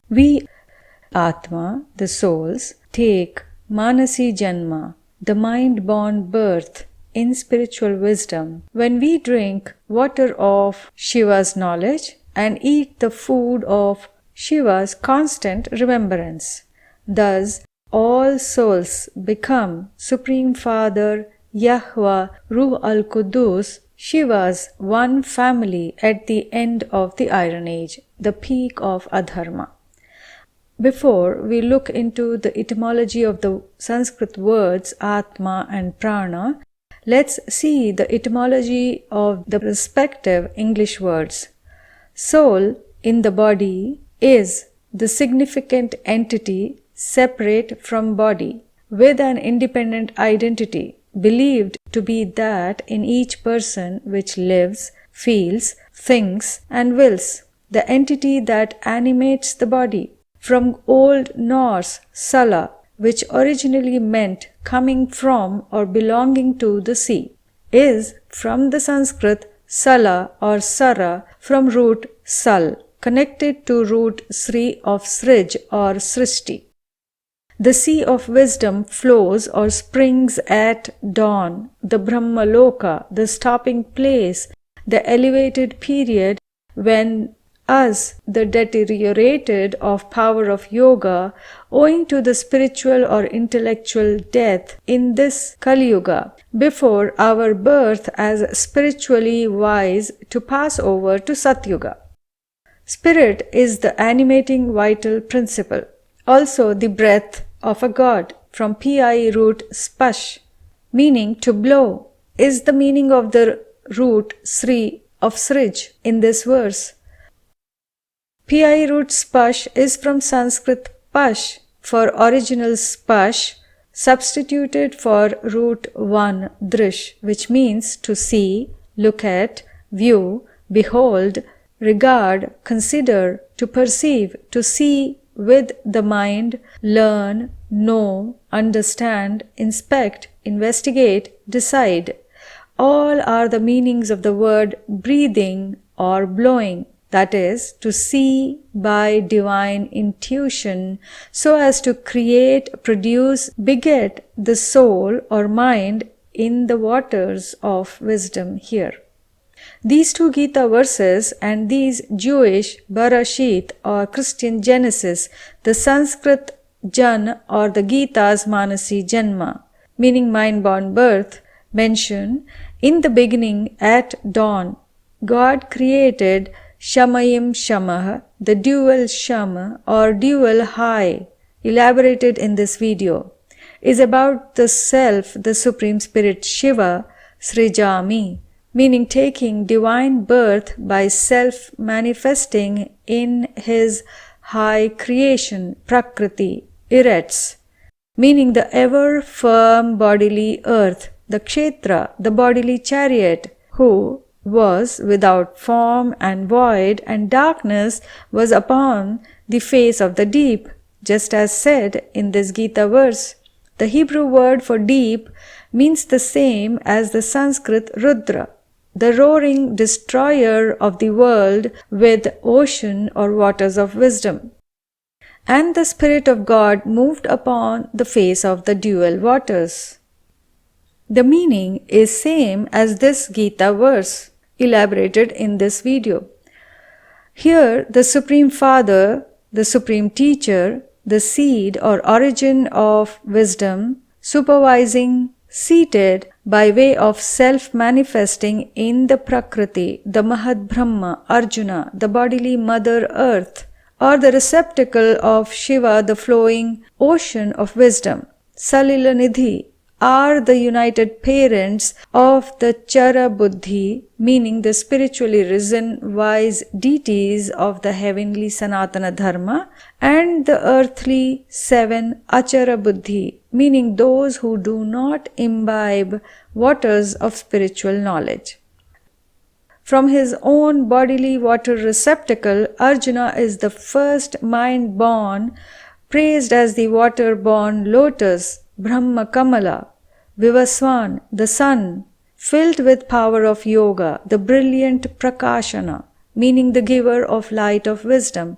We, Atma, the souls, take Manasi Janma, the mind-born birth, in spiritual wisdom when we drink water of Shiva's knowledge and eat the food of Shiva's constant remembrance. Thus, all souls become Supreme Father Yahweh Ruh al-Qudus, Shiva's one family at the end of the Iron Age, the peak of Adharma. Before we look into the etymology of the Sanskrit words Atma and Prāṇa, let's see the etymology of the respective English words. Soul in the body is the significant entity separate from body, with an independent identity, believed to be that in each person which lives, feels, thinks, and wills, the entity that animates the body. From Old Norse sala, which originally meant coming from or belonging to the sea, is from the Sanskrit sala or sara from root sal, connected to root sri of srij or srishti. The sea of wisdom flows or springs at dawn, the Brahmaloka, the stopping place, the elevated period when us, the deteriorated of power of yoga, owing to the spiritual or intellectual death in this Kali Yuga, before our birth as spiritually wise to pass over to Satyuga. Spirit is the animating vital principle, also the breath of a god, from pi root spash, meaning to blow, is the meaning of the root sri of srij in this verse. Pi root spash is from Sanskrit pash for original spash, substituted for root 1 drish, which means to see, look at, view, behold, regard, consider, to perceive, to see with the mind, learn, know, understand, inspect, investigate, decide. All are the meanings of the word breathing or blowing. That is, to see by divine intuition so as to create, produce, beget the soul or mind in the waters of wisdom here. These two Gita verses and these Jewish Barashit or Christian Genesis, the Sanskrit Jan or the Gita's Manasi Janma, meaning mind-born birth, mention in the beginning at dawn, God created Shamayim Shamah, the dual Shama or dual high, elaborated in this video, is about the self, the Supreme Spirit Shiva, Srijami, meaning taking divine birth by self-manifesting in his high creation, Prakriti, Irets, meaning the ever-firm bodily earth, the Kshetra, the bodily chariot, who was without form and void, and darkness was upon the face of the deep, just as said in this Gita verse. The Hebrew word for deep means the same as the Sanskrit Rudra, the roaring destroyer of the world with ocean or waters of wisdom. And the Spirit of God moved upon the face of the dual waters. The meaning is same as this Gita verse, elaborated in this video. Here, the Supreme Father, the Supreme Teacher, the seed or origin of wisdom, supervising, seated by way of self-manifesting in the Prakriti, the Mahad Brahma, Arjuna, the bodily Mother Earth, or the receptacle of Shiva, the flowing ocean of wisdom, Salila Nidhi, are the united parents of the Chara Buddhi, meaning the spiritually risen wise deities of the heavenly Sanatana Dharma, and the earthly 7 Achara Buddhi, meaning those who do not imbibe waters of spiritual knowledge. From his own bodily water receptacle, Arjuna is the first mind born, praised as the water born lotus, Brahma Kamala, Vivaswan, the sun, filled with power of yoga, the brilliant Prakashana, meaning the giver of light of wisdom,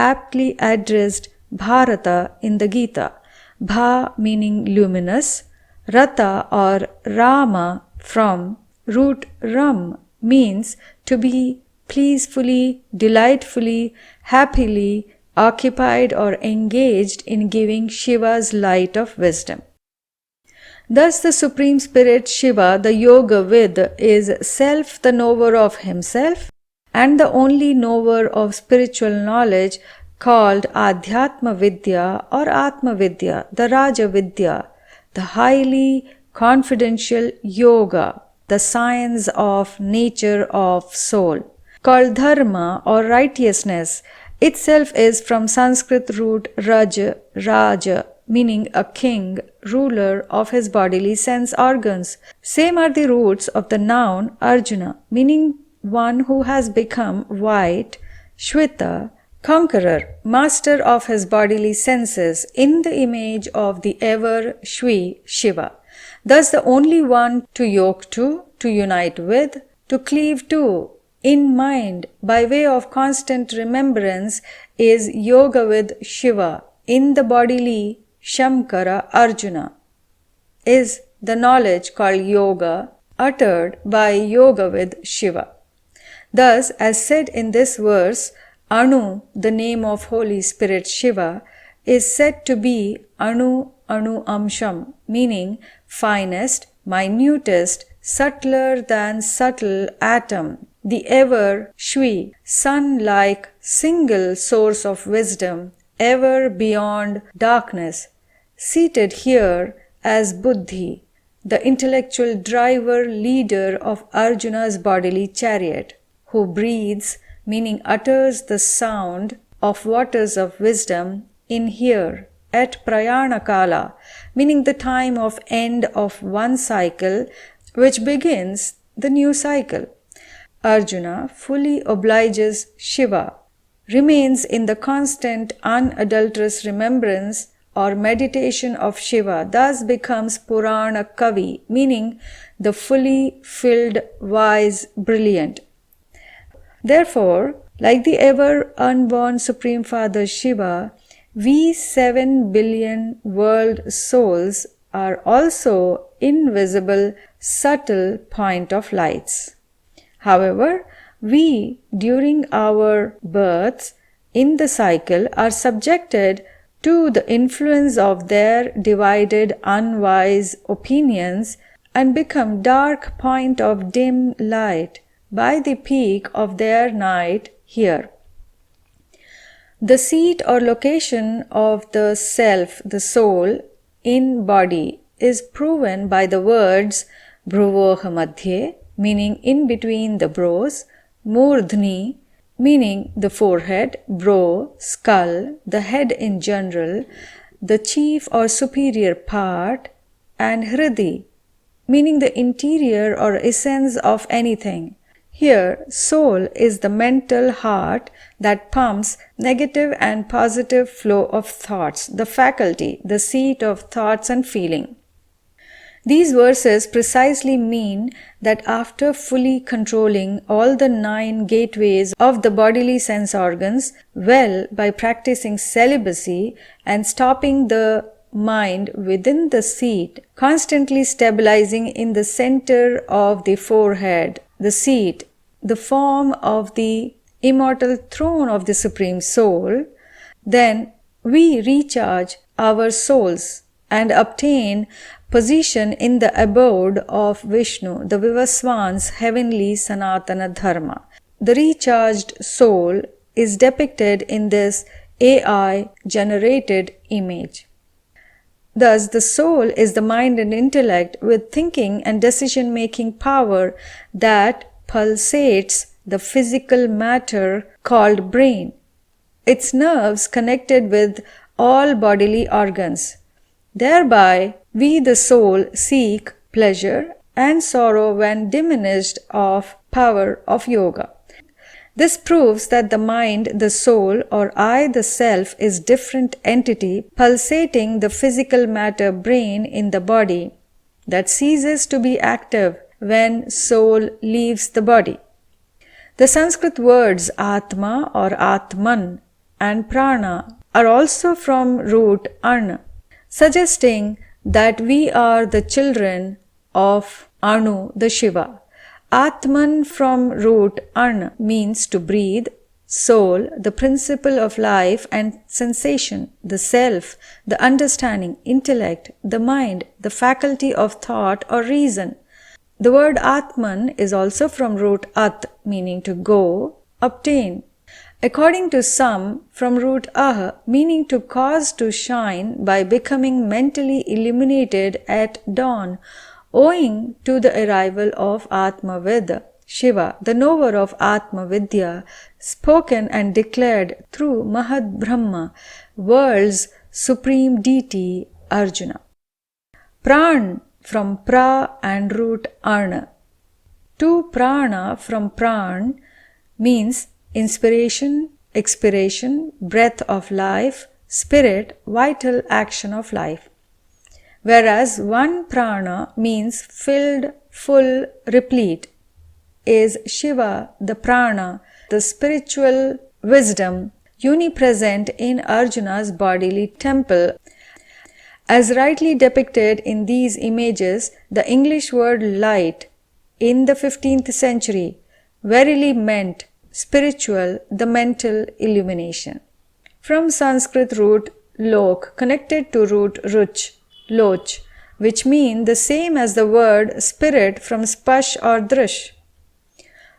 aptly addressed Bharata in the Gita. Bha meaning luminous, Rata or Rama from root Ram means to be pleasefully, delightfully, happily occupied or engaged in giving Shiva's light of wisdom. Thus the Supreme Spirit Shiva, the Yoga Vid, is self the knower of himself and the only knower of spiritual knowledge called Adhyatma Vidya or Atma Vidya, the Raja Vidya, the highly confidential yoga, the science of nature of soul, called Dharma or righteousness. Itself is from Sanskrit root Raja, meaning a king, ruler of his bodily sense organs. Same are the roots of the noun Arjuna, meaning one who has become white, Shweta, conqueror, master of his bodily senses in the image of the ever Shri Shiva. Thus the only one to yoke to unite with, to cleave to, in mind by way of constant remembrance is Yoga with Shiva in the bodily Shamkara Arjuna, is the knowledge called Yoga uttered by Yoga with Shiva. Thus, as said in this verse, Anu, the name of Holy Spirit Shiva, is said to be Anu Amsham, meaning finest, minutest, subtler than subtle atom, the ever Shri, sun-like single source of wisdom, ever beyond darkness, seated here as Buddhi, the intellectual driver leader of Arjuna's bodily chariot, who breathes, meaning utters the sound of waters of wisdom in here at Prāṇa Kala, meaning the time of end of one cycle which begins the new cycle. Arjuna fully obliges Shiva, remains in the constant unadulterous remembrance or meditation of Shiva, thus becomes Purana Kavi, meaning the fully filled, wise, brilliant. Therefore, like the ever unborn Supreme Father Shiva, we 7 billion world souls are also invisible, subtle point of lights. However, we, during our births in the cycle, are subjected to the influence of their divided, unwise opinions and become dark point of dim light by the peak of their night here. The seat or location of the self, the soul, in body is proven by the words Bhruvoha Madhye, meaning in between the brows, Murdhni, meaning the forehead, brow, skull, the head in general, the chief or superior part, and Hridi, meaning the interior or essence of anything. Here, soul is the mental heart that pumps negative and positive flow of thoughts, the faculty, the seat of thoughts and feeling. These verses precisely mean that after fully controlling all the 9 gateways of the bodily sense organs well by practicing celibacy and stopping the mind within the seat, constantly stabilizing in the center of the forehead, the seat, the form of the immortal throne of the Supreme Soul, then we recharge our souls and obtain position in the abode of Vishnu, the Vivaswan's heavenly Sanatana Dharma. The recharged soul is depicted in this AI-generated image. Thus, the soul is the mind and intellect with thinking and decision-making power that pulsates the physical matter called brain, its nerves connected with all bodily organs. Thereby, we the soul seek pleasure and sorrow when diminished of power of yoga. This proves that the mind, the soul, or I, the self, is different entity pulsating the physical matter brain in the body that ceases to be active when soul leaves the body. The Sanskrit words Atma or Atman and Prāṇa are also from root An, suggesting that we are the children of Anu, the Shiva. Atman from root An means to breathe, soul, the principle of life and sensation, the self, the understanding, intellect, the mind, the faculty of thought or reason. The word Atman is also from root At, meaning to go, obtain. According to some, from root Ah, meaning to cause to shine by becoming mentally illuminated at dawn, owing to the arrival of Atmavid, Shiva, the knower of Atma Vidya, spoken and declared through Mahad Brahma, world's supreme deity Arjuna. Prāṇ from pra and root Arna. To Prāṇa from Prāṇ means inspiration, expiration, breath of life, spirit, vital action of life. Whereas one Prāṇa means filled, full, replete, is Shiva, the Prāṇa, the spiritual wisdom unipresent in Arjuna's bodily temple. As rightly depicted in these images, the English word light in the 15th century verily meant spiritual, the mental illumination. From Sanskrit root lok connected to root ruch, loch, which mean the same as the word spirit from spash or drush.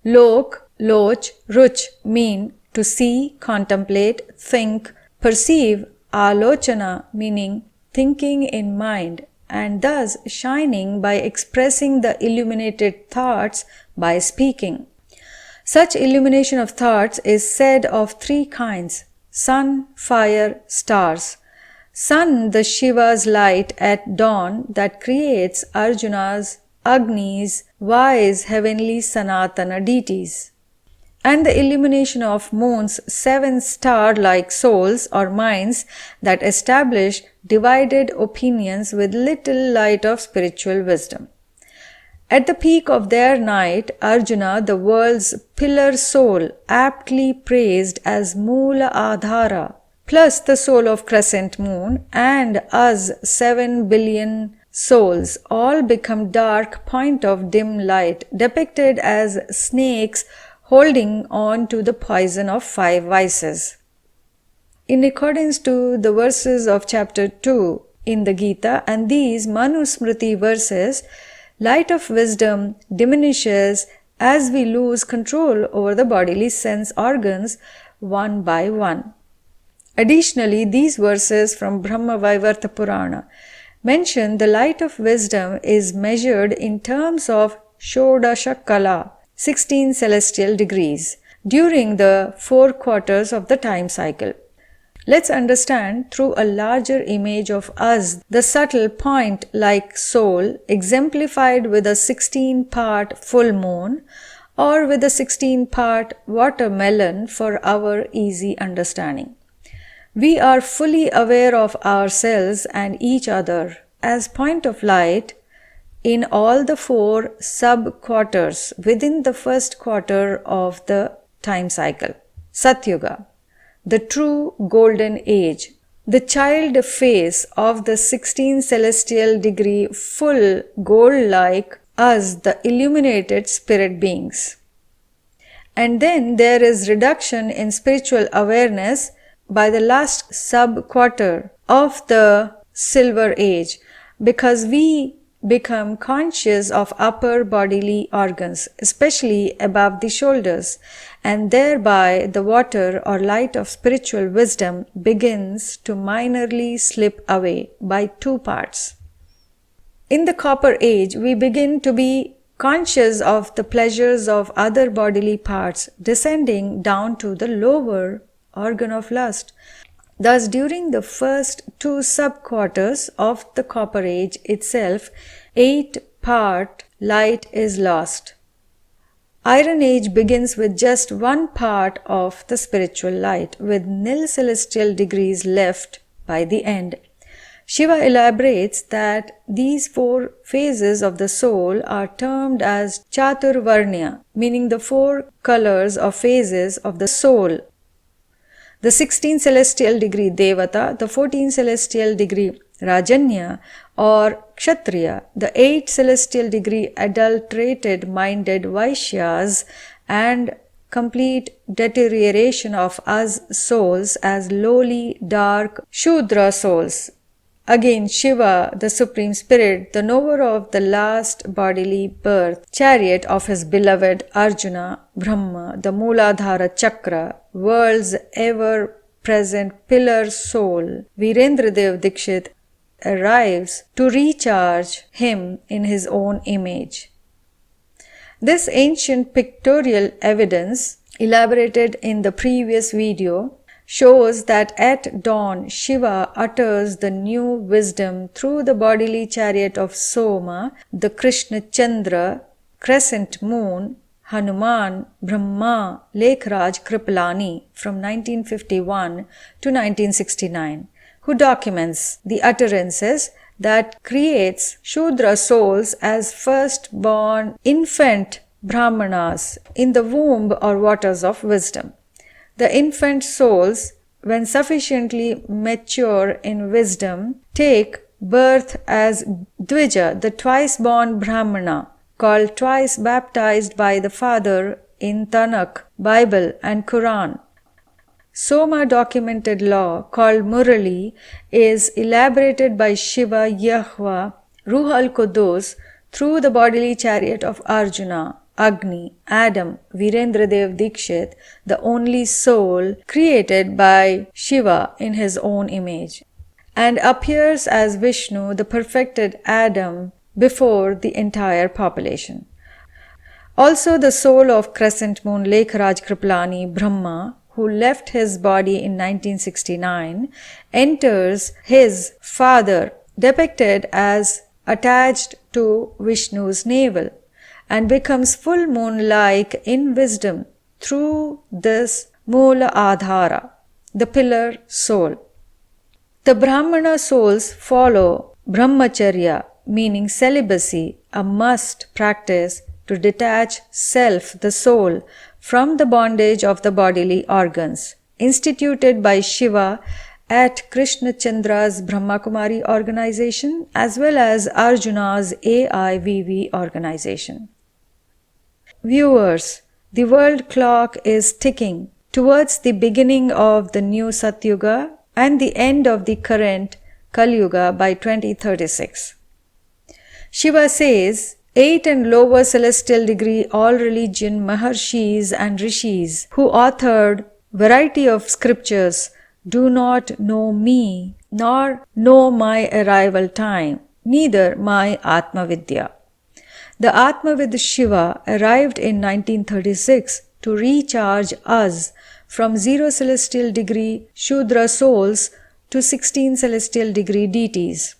Lok, loch, ruch mean to see, contemplate, think, perceive, alochana meaning thinking in mind, and thus shining by expressing the illuminated thoughts by speaking. Such illumination of thoughts is said of three kinds: sun, fire, stars. Sun, the Shiva's light at dawn that creates Arjuna's, Agni's wise heavenly Sanatana deities. And the illumination of moon's 7 star-like souls or minds that establish divided opinions with little light of spiritual wisdom. At the peak of their night, Arjuna, the world's pillar soul, aptly praised as Moola Adhara, plus the soul of crescent moon, and us 7 billion souls, all become dark point of dim light, depicted as snakes holding on to the poison of 5 vices. In accordance to the verses of chapter 2 in the Gita and these Manusmriti verses, light of wisdom diminishes as we lose control over the bodily sense organs one by one. Additionally, these verses from Brahma Vaivarta Purana mention the light of wisdom is measured in terms of Shodasha Kala, 16 celestial degrees, during the 4 quarters of the time cycle. Let's understand through a larger image of us the subtle point-like soul exemplified with a 16-part full moon or with a 16-part watermelon for our easy understanding. We are fully aware of ourselves and each other as point of light in all the 4 sub-quarters within the first quarter of the time cycle, Satyuga, the true golden age, the child face of the 16 celestial degree full gold-like us, the illuminated spirit beings. And then there is reduction in spiritual awareness by the last sub-quarter of the silver age, because we become conscious of upper bodily organs, especially above the shoulders, and thereby the water or light of spiritual wisdom begins to minorly slip away by 2 parts. In the copper age, we begin to be conscious of the pleasures of other bodily parts, descending down to the lower organ of lust. Thus, during the first 2 sub-quarters of the copper age itself, 8-part light is lost. Iron age begins with just 1 part of the spiritual light, with nil celestial degrees left by the end. Shiva elaborates that these 4 phases of the soul are termed as Chaturvarnya, meaning the 4 colors or phases of the soul. the 16th celestial degree Devata, the 14th celestial degree Rajanya or Kshatriya, the 8th celestial degree adulterated-minded Vaishyas, and complete deterioration of us souls as lowly, dark Shudra souls. Again, Shiva, the Supreme Spirit, the knower of the last bodily birth, chariot of his beloved Arjuna, Brahma, the Mooladhara Chakra, world's ever-present pillar soul, Virendradev Dikshit, arrives to recharge him in his own image. This ancient pictorial evidence, elaborated in the previous video, shows that at dawn Shiva utters the new wisdom through the bodily chariot of Soma, the Krishna Chandra, crescent moon, Hanuman, Brahma, Lekhraj Kripalani from 1951 to 1969, who documents the utterances that creates Shudra souls as first-born infant Brahmanas in the womb or waters of wisdom. The infant souls, when sufficiently mature in wisdom, take birth as Dvija, the twice-born Brahmana, called twice baptized by the father in Tanakh, Bible and Quran. Soma documented law called Murali is elaborated by Shiva, Yahweh, Ruh al-Qudus through the bodily chariot of Arjuna, Agni, Adam, Virendradev Dikshit, the only soul created by Shiva in his own image, and appears as Vishnu, the perfected Adam, before the entire population. Also, the soul of crescent moon Lekhraj Kripalani, Brahma, who left his body in 1969, enters his father, depicted as attached to Vishnu's navel, and becomes full moon-like in wisdom through this Moola Adhara, the pillar soul. The Brahmana souls follow Brahmacharya, meaning celibacy, a must practice to detach self, the soul, from the bondage of the bodily organs, instituted by Shiva at Krishna Chandra's Brahma Kumari organization as well as Arjuna's AIVV organization. Viewers, the world clock is ticking towards the beginning of the new Satyuga and the end of the current Kali Yuga by 2036. Shiva says, 8 and lower celestial degree all religion Maharshis and Rishis who authored variety of scriptures do not know me nor know my arrival time, neither my Atma Vidya. The Atmavid Shiva arrived in 1936 to recharge us from 0 celestial degree Shudra souls to 16 celestial degree deities.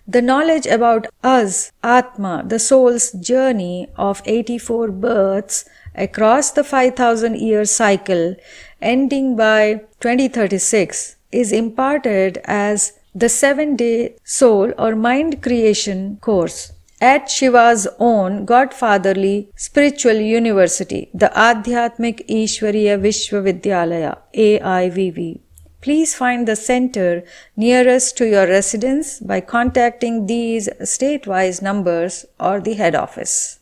The knowledge about us, Atma, the soul's journey of 84 births across the 5,000-year cycle ending by 2036 is imparted as the 7-day soul or mind creation course at Shiva's own godfatherly spiritual university, the Adhyatmik Ishwariya Vishwavidyalaya, AIVV. Please find the center nearest to your residence by contacting these state-wise numbers or the head office.